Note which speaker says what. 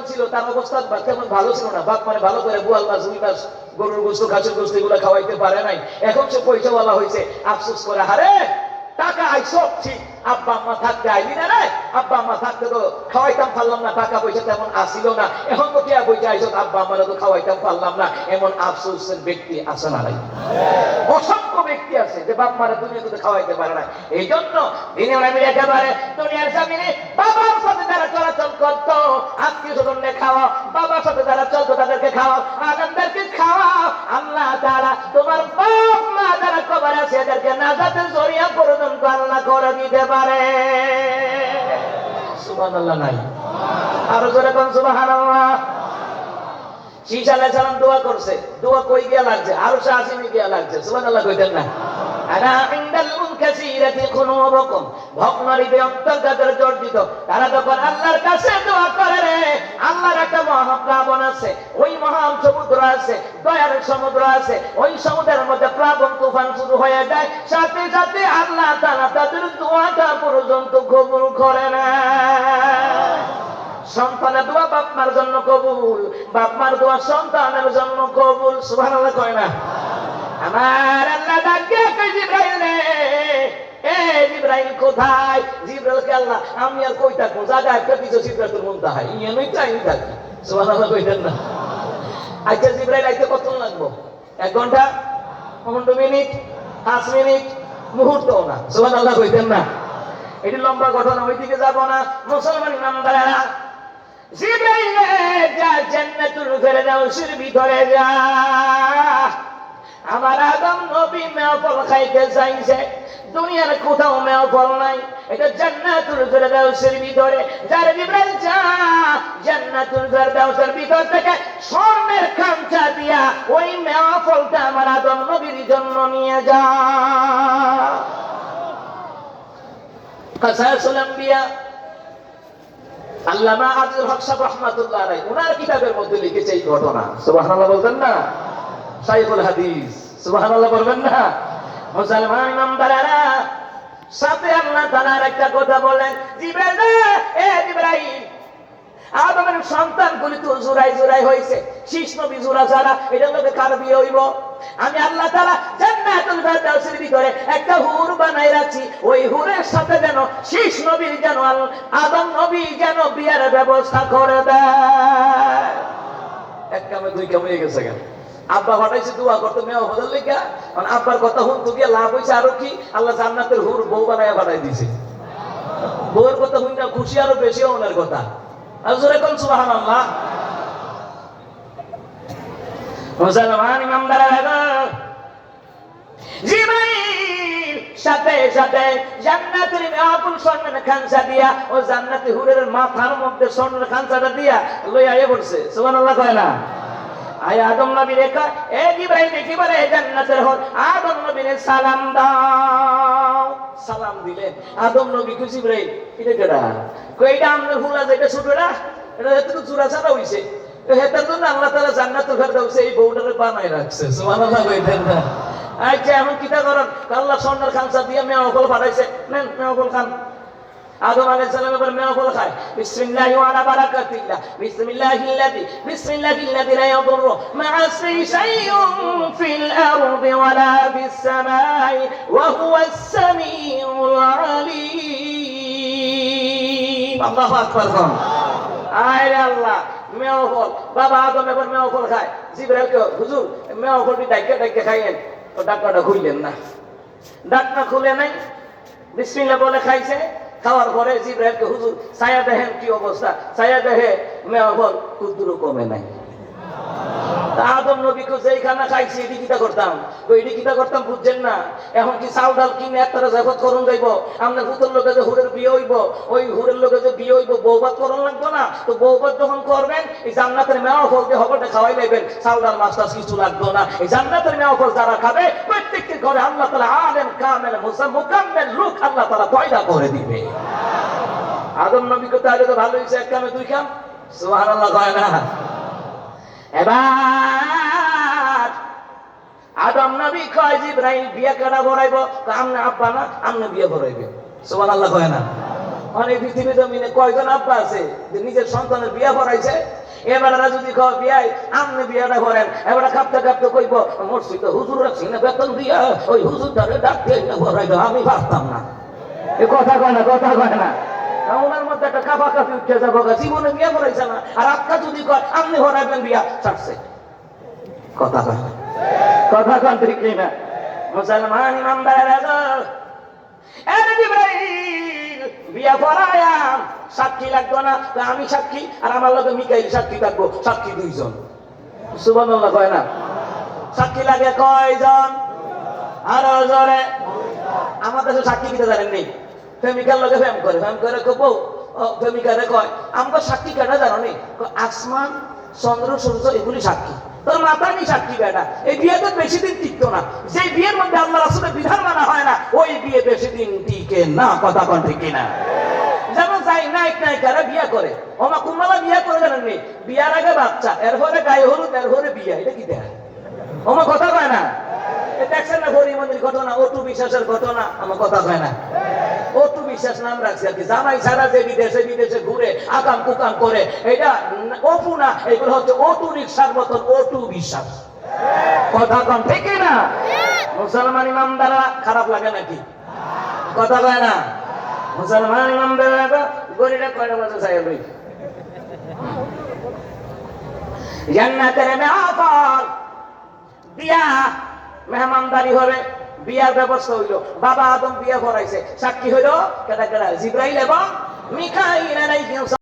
Speaker 1: ছিল তার অবস্থা তেমন ভালো ছিল না, বাপ মানে ভালো করে বোয়াল মাছ, রুই মাছ, গরুর গোস্ত, খাসির গোস্ত এগুলো খাওয়াইতে পারে নাই। এখন সে পয়সাওয়ালা হয়েছে, আফসোস করে হারে টাকা আইসো ঠিক, আব্বা আম্মা থাকতে আইলি না রে, আব্বা আম্মা থাকতে তো খাওয়াইতাম পারলাম না, টাকা পয়সা তেমন আসিল না, এখন তো টিয়া বইটা আইসো আব্বা আম্মারা তো খাওয়াইতাম পারলাম না, এমন আফসোসের ব্যক্তি আছে না নাই? অসংখ্য ব্যক্তি আছে যে বাপ মারা দুনিয়াতে খাওয়াইতে পারে না। এই জন্য দিনে আমি একেবারে দুনিয়ার জমিনে বাবার সাথে যারা চলাচল করতো, আত্মীয় স্বজনকে খাওয়াও, বাবার সাথে যারা চলতো তাদেরকে খাওয়াও, আনন্দেরকে খাওয়াও। আল্লাহ তাআলা তোমার বাপ মা যারা কবরে আছে এদেরকে নাজাতের জরিয়া পর্যন্ত আল্লাহ করে দিতে পারে। সুবহানাল্লাহ নাই? আরো জোরে কোন সুবহানাল্লাহ। শীষ আলাইহিস সালাম দোয়া করছে, দোয়া কই গিয়া লাগছে? আরশে আসিমে গিয়া লাগছে। সুবহানাল্লাহ কইতেন না? আনা ইনদাল মুনকাসিরাতি কুলুবুকুম, ভগ্ন হৃদয় অন্তর যাদের জর্জরিত তারা যখন আল্লাহর কাছে দোয়া করে রে, আল্লাহর একটা মহাপ্লাবন আছে, ওই মহা সমুদ্র আছে, দয়ার সমুদ্র আছে, ওই সমুদ্রের মধ্যে প্লাবন তুফান শুরু হয়ে যায়, সাথে সাথে আল্লাহ তাআলা তাদের দোয়াটা পর্যন্ত কবুল করে না। সন্তানের দোয়া বাপ মার জন্য কবুল, বাপ মার দোয়া সন্তানের জন্য কবুল। সুবহানাল্লাহ কয় না? আমার আল্লাহ ডাকে কই জিবরাইল রে, এ জিবরাইল কোথায়? জিবরাইলকে আল্লাহ আমি আর কই থাকবো, জায়গা একটা পিছু সিদরাতুল মুনতাহা ইয়ানই চাই থাকি। সুবহানাল্লাহ কইতেন না? আচ্ছা জিবরাইল আইতে কত লাগবো? 1 ঘন্টা, 15 মিনিট, 5 মিনিট, মুহূর্তও না। সুবহানাল্লাহ কইতেন না? এটি লম্বা ঘটনা, ওইদিকে যাব না। মুসলমান ইমানদারেরা, জিবরাইল যা জান্নাতুল ফেরদাউসের ভিতরে যা, আমার আদম নবী মেওফল খাইতে চাইছে, দুনিয়ার কোথাও মেওফল নাই, এটা জান্নাতুল ফেরদাউসের ভিতরে। যার জিবরাইল যা জান্নাতুল ফেরদাউসের ভিতর থেকে স্বর্ণের খামচা দিয়া ওই মেওফলটা আমার আদম নবীর জন্য নিয়ে যা। কাসাসুল আম্বিয়া আল্লামা আব্দুল হক সাহেব রাহমাতুল্লাহ আলাইহি ওনার কিতাবের মধ্যে লিখেছে এই ঘটনা। সুবহানাল্লাহ বলতেন না? শাইখুল হাদিস। সুবহানাল্লাহ বলবেন না? মুসলমান ইমানদারেরা, সাথে আল্লাহ তাআলার একটা কথা বলেন, জিবরাইল এ জিবরাইল, আদমের সন্তানগুলি তো জোড়াই জোড়াই হয়েছে, শীষ নবী জোড়া ছাড়া, এটা লোকে কার বিয়ে হইব? আমি আল্লাহ তাআলা জান্নাতুল ফেরদাউসের ভিতরে একটা হুর বানাই রাখছি, ওই হুরের সাথে যেন শীষ নবীর যেন আদম নবী যেন বিয়ের ব্যবস্থা করে দেয়। এক কামে দুই কামে হয়ে গেছে কেন? আব্বা হঠাইছে দোয়া করতে মেয়ে হবার লেগা, কারণ আব্বার কথা শুনতে গিয়ে লাভ হয়েছে আরো কি, আল্লাহ জান্নাতের হুর বউ বানাইয়া বানাই দিয়েছে। বউয়ের কথা শুনতে খুশি আরো বেশি ওনার কথা। আর জোরে কোন সুবহানাল্লাহ। মুসলমান ইমানদারেরা, জিবরাইল সাথে সাথে জান্নাতের মেওফল স্বর্ণের খামচা দিয়া ও জান্নাতি হুরের মাথার মধ্যে স্বর্ণের খামচাটা দিয়া লইয়া আইয়া পড়ছে। সুবহানাল্লাহ কয় না? আয় আদম নবী রেখা, এ জিবরাইল দেখি বলে জান্নাতের হুর, আদম নবীরে সালাম দাও। সালাম দিলেন আদম নবী। কই জিবরাইল এটা কেডা? কই এটা আমনে ফুলা যেটা ছোটটা, এটা তো জোড়া ছাড়া হইছে, এটার জন্য আল্লাহ তাআলা জান্নাতুল ফেরদাউসে এই বউটারে বানাই রাখছে। সুবহানাল্লাহ কইতেন না? আচ্ছা এখন কিটা করেন? আল্লাহ স্বর্ণের খামচা দিয়ে মেওফল পাঠাইছে, নেন মেওফল খান। আদম আলাইহিস সালাম এবার মেওফল খায়। বিসমিল্লাহি ওয়া আলা বারাকাতিল্লাহ, বিসমিল্লাহিল্লাযী লা ইয়াদুররু মা'a ইসমিহি শাইউন ফিল আরদি ওয়া লা ফিস সামাই ওয়া হুয়াস সামিউল আলীম। আল্লাহু আকবার। আরে আল্লাহ, মেওফল বাবা আদম এবার মেওফল খায়। জিবরাইলকে, হুজুর মেওফলটি ডাইকা ডাইকা খাইয়েন। ও ডাকনাটা খুললেন না, ডাকনা খুলে নাই, বিসমিল্লাহ বলে খাইছে। খাওয়ার পরে জিবরাইলকে, হুজুর ছায়া দেখেন কি অবস্থা, ছায়া দেখে মেওফল কুদ্দুরও কমে নাই। আদম নবীকে যেই খানা খাইছি এটি কিতা করতাম, এটি কিতা করতাম বুঝছেন না? এখন কি চাল ডাল কিনে একটা জায়গা করুন যাইব, আপনার পুতুর লোকে যে হুরের বিয়ে হইব, ওই হুরের লোকে যে বিয়ে হইব বৌবাদ করুন লাগতো না? তো বৌবাদ যখন করবেন এই জান্নাতের মেওফল দিয়ে হবটা খাওয়াই নেবেন, চাল ডাল মাছ টাছ কিছু লাগতো না। এই জান্নাতের মেওফল যারা খাবে প্রত্যেকটি ঘরে আল্লাহ তাআলা আলেম কামেল মুকাম্মেল লোক আল্লাহ তাআলা পয়দা করে দিবে। আদম নবীকে তো আগে তো ভালো হয়েছে, এক কামে দুই কাম। সুবহানাল্লাহ কয় না? এবার আদম নবী কয় জিবরাইল বিয়ে কেডা ভরাইব? আমনে আব্বা না, আমনে বিয়ে ভরাইবে। সুবহানাল্লাহ কয় না? অনেক পৃথিবী জমিনে কয়জন আব্বা আছে যে নিজের সন্তানের বিয়া পড়াইছে? এবারে যদি কয় বিয়াই আপনি বিয়াটা করেন, এবারে কাঁপতে কাঁপতে কইব মরছি তো হুজুর রাখছি না বেতন দিয়া, ওই হুজুরটারে ডাক দিয়ে না পড়াইলো, আমি পারতাম না। এ কথা কয় না, কথা কয় না। ওনার মধ্যে একটা কাঁপাকাঁপি উঠে যাবো, জীবনে বিয়া পড়াইছে না, আর আজকা যদি কয় আপনি পড়াইবেন বিয়া, ছাড়ছে। কথা কয় না, কথা কন ঠিক না? মুসলমান ইমানদারেরা বিয়া পড়ায়া সাক্ষী লাগতো না, আমি সাক্ষী আর আমার লগে মিকাইল সাক্ষী থাকবো, সাক্ষী দুইজন। সুবহানাল্লাহ কয় না? সাক্ষী লাগে কয়জন? আরো জোরে। আমার দেশে সাক্ষী দিতে জানেন নেই, প্রেমিকার লগে প্রেম করে, প্রেম করে বউ প্রেমিকারে কয় আমাকে সাক্ষী কেটা জানো নি? আসমান চন্দ্র সূর্য এগুলি সাক্ষী, তোর মাথা নেই সাক্ষী বেটা। এই বিয়েতে বেশি দিন টিকতো না, যে বিয়ের মধ্যে আল্লাহ রাসূলের বিধান মানা হয় না, ওই বিয়ে বেশি দিন টিকে না। কথা কন ঠিক কিনা? যেমন যাই নায়ক নায়িকারা বিয়ে করে, ওমা কুম্মালা বিয়ে করে জানেন নি? বিয়ার আগে বাচ্চা, এরপরে গায়ে হলুদ, এরপরে বিয়ে, এটা কি দেয়? ওমা কথা কয় না? দেখছেন না হরিমন্দির ঘটনা, অটু বিশ্বাসের ঘটনা? আমার কথা কয় না? অটু বিশ্বাস নাম রাখছে আর কি, জামাই ছাড়া যে বিদেশে বিদেশে ঘুরে আকাম কুকাম করে, এটা অপু না, এগুলো হচ্ছে অটু রিক্সার মতন অটু বিশ্বাস। কথা কম ঠিক না? মুসলমান ইমানদাররা খারাপ লাগে নাকি? কথা কয় না? মুসলমান ইমানদাররা গরিরা কয়টা বছর সাহেব জান্নাতের মেহফল বিয়া মেহমানদারি হবে, বিয়ার ব্যবস্থা হইল। বাবা আদম বিয়া করাইছে, সাক্ষী হইল কেটা কেটা? জিব্রাইল এবং মিকাইল।